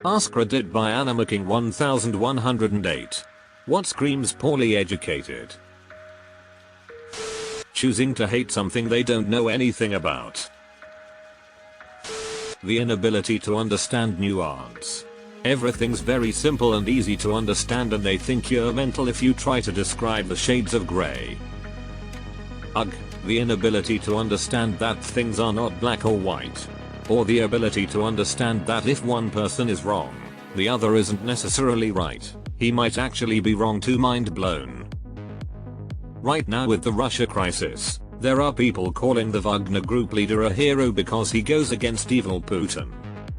AskReddit by AnnaMaking 1108. What screams poorly educated? Choosing to hate something they don't know anything about. The inability to understand nuance. Everything's very simple and easy to understand and they think you're mental if you try to describe the shades of grey. Ugh, the inability to understand that things are not black or white. Or the ability to understand that if one person is wrong, the other isn't necessarily right. He might actually be wrong too. Mind blown. Right now with the Russia crisis, there are people calling the Wagner group leader a hero because he goes against evil Putin.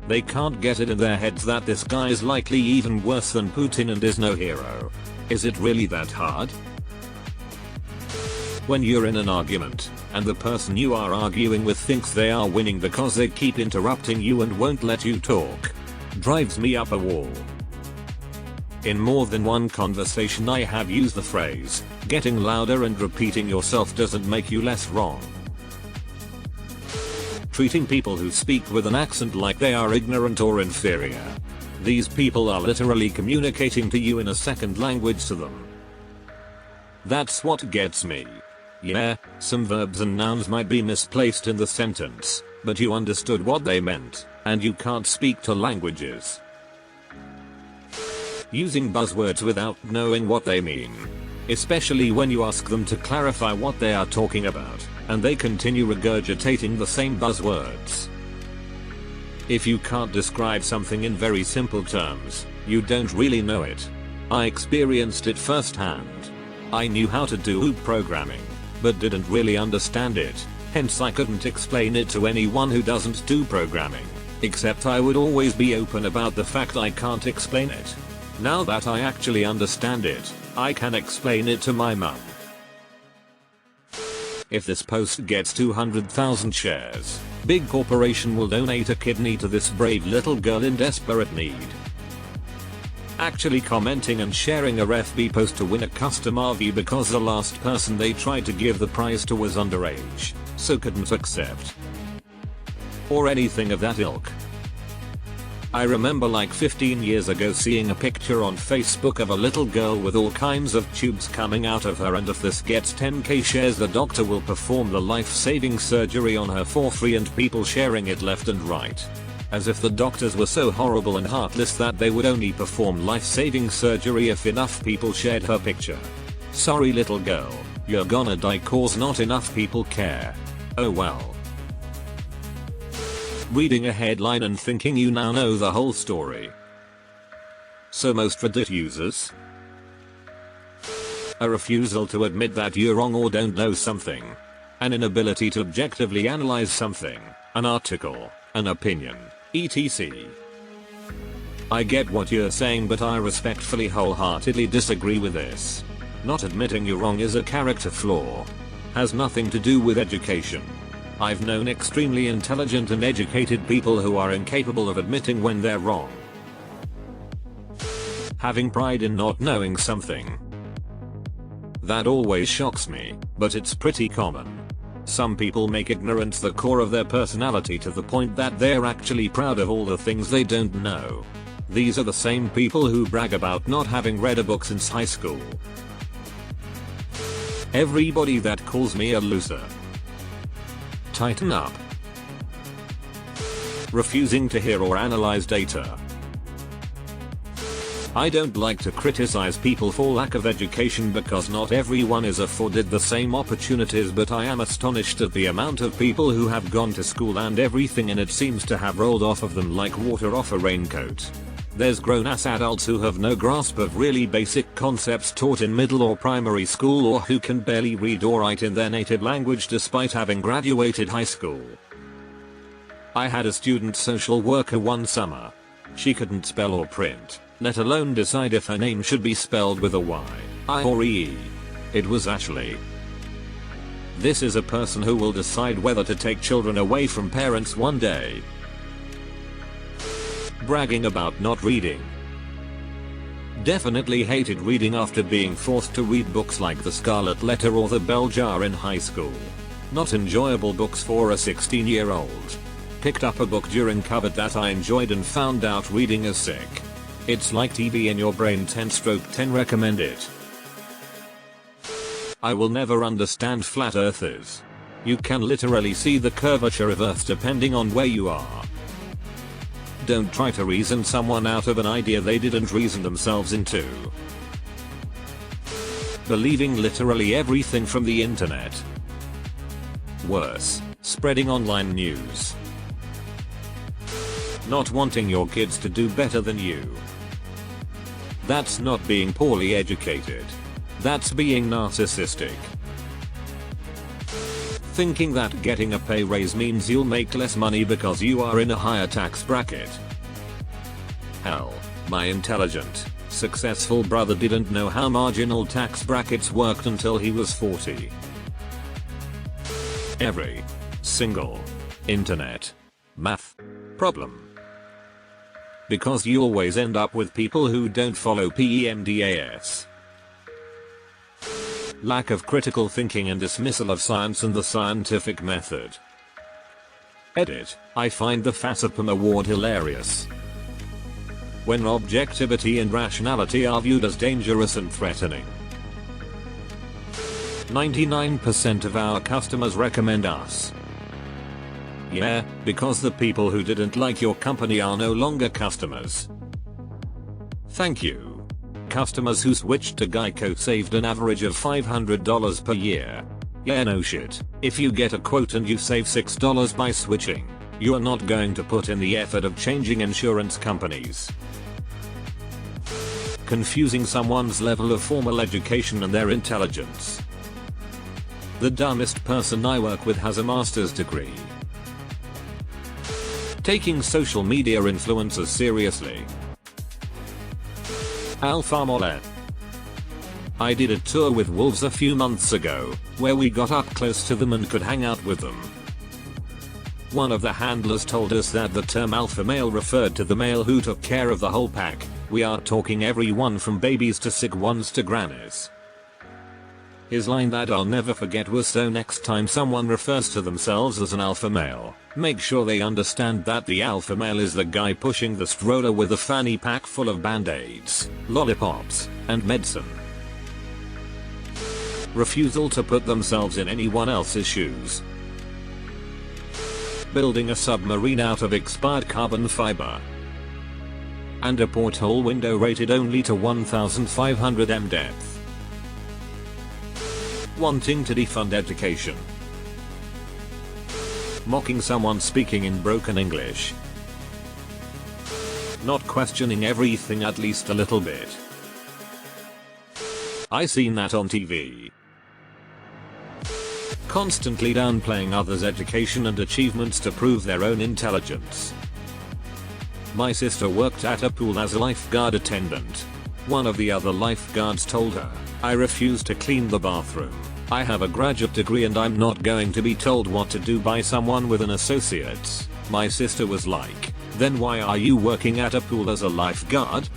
They can't get it in their heads that this guy is likely even worse than Putin and is no hero. Is it really that hard? When you're in an argument, and the person you are arguing with thinks they are winning because they keep interrupting you and won't let you talk. Drives me up a wall. In more than one conversation I have used the phrase, getting louder and repeating yourself doesn't make you less wrong. Treating people who speak with an accent like they are ignorant or inferior. These people are literally communicating to you in a second language to them. That's what gets me. Yeah, some verbs and nouns might be misplaced in the sentence, but you understood what they meant, and you can't speak to languages. Using buzzwords without knowing what they mean. Especially when you ask them to clarify what they are talking about, and they continue regurgitating the same buzzwords. If you can't describe something in very simple terms, you don't really know it. I experienced it firsthand. I knew how to do programming, but didn't really understand it, hence I couldn't explain it to anyone who doesn't do programming, except I would always be open about the fact I can't explain it. Now that I actually understand it, I can explain it to my mum. If this post gets 200,000 shares, big corporation will donate a kidney to this brave little girl in desperate need. Actually commenting and sharing a FB post to win a custom RV because the last person they tried to give the prize to was underage, so couldn't accept. Or anything of that ilk. I remember like 15 years ago seeing a picture on Facebook of a little girl with all kinds of tubes coming out of her, and if this gets 10k shares the doctor will perform the life-saving surgery on her for free, and people sharing it left and right. As if the doctors were so horrible and heartless that they would only perform life-saving surgery if enough people shared her picture. Sorry little girl, you're gonna die cause not enough people care. Oh well. Reading a headline and thinking you now know the whole story. So most Reddit users. A refusal to admit that you're wrong or don't know something. An inability to objectively analyze something, an article, an opinion, etc. I get what you're saying, but I respectfully wholeheartedly disagree with this. Not admitting you're wrong is a character flaw. Has nothing to do with education. I've known extremely intelligent and educated people who are incapable of admitting when they're wrong. Having pride in not knowing something. That always shocks me, but it's pretty common. Some people make ignorance the core of their personality to the point that they're actually proud of all the things they don't know. These are the same people who brag about not having read a book since high school. Everybody that calls me a loser. Tighten up. Refusing to hear or analyze data. I don't like to criticize people for lack of education because not everyone is afforded the same opportunities, but I am astonished at the amount of people who have gone to school and everything in it seems to have rolled off of them like water off a raincoat. There's grown-ass adults who have no grasp of really basic concepts taught in middle or primary school, or who can barely read or write in their native language despite having graduated high school. I had a student social worker one summer. She couldn't spell or print, let alone decide if her name should be spelled with a Y, I or E. It was Ashley. This is a person who will decide whether to take children away from parents one day. Bragging about not reading. Definitely hated reading after being forced to read books like The Scarlet Letter or The Bell Jar in high school. Not enjoyable books for a 16-year-old. picked up a book during COVID that I enjoyed and found out reading is sick. It's like TV in your brain. 10/10 recommend it. I will never understand flat earthers. You can literally see the curvature of Earth depending on where you are. Don't try to reason someone out of an idea they didn't reason themselves into. Believing literally everything from the internet. Worse, spreading online news. Not wanting your kids to do better than you. That's not being poorly educated. That's being narcissistic. Thinking that getting a pay raise means you'll make less money because you are in a higher tax bracket. Hell, my intelligent, successful brother didn't know how marginal tax brackets worked until he was 40. Every single internet math problem. Because you always end up with people who don't follow PEMDAS. Lack of critical thinking and dismissal of science and the scientific method. Edit, I find the FASAPM award hilarious. When objectivity and rationality are viewed as dangerous and threatening. 99% of our customers recommend us. Yeah, because the people who didn't like your company are no longer customers. Thank you. Customers who switched to Geico saved an average of $500 per year. Yeah, no shit. If you get a quote and you save $6 by switching, you are not going to put in the effort of changing insurance companies. Confusing someone's level of formal education and their intelligence. The dumbest person I work with has a master's degree. Taking social media influencers seriously. Alpha Mole. I did a tour with wolves a few months ago, where we got up close to them and could hang out with them. One of the handlers told us that the term alpha male referred to the male who took care of the whole pack. We are talking everyone from babies to sick ones to grannies. His line that I'll never forget was, so next time someone refers to themselves as an alpha male, make sure they understand that the alpha male is the guy pushing the stroller with a fanny pack full of band-aids, lollipops, and medicine. Refusal to put themselves in anyone else's shoes. Building a submarine out of expired carbon fiber. And a porthole window rated only to 1,500 m depth. Wanting to defund education. Mocking someone speaking in broken English. Not questioning everything at least a little bit. I seen that on TV. Constantly downplaying others' education and achievements to prove their own intelligence. My sister worked at a pool as a lifeguard attendant. One of the other lifeguards told her, I refuse to clean the bathroom. I have a graduate degree and I'm not going to be told what to do by someone with an associate's. My sister was like, then why are you working at a pool as a lifeguard?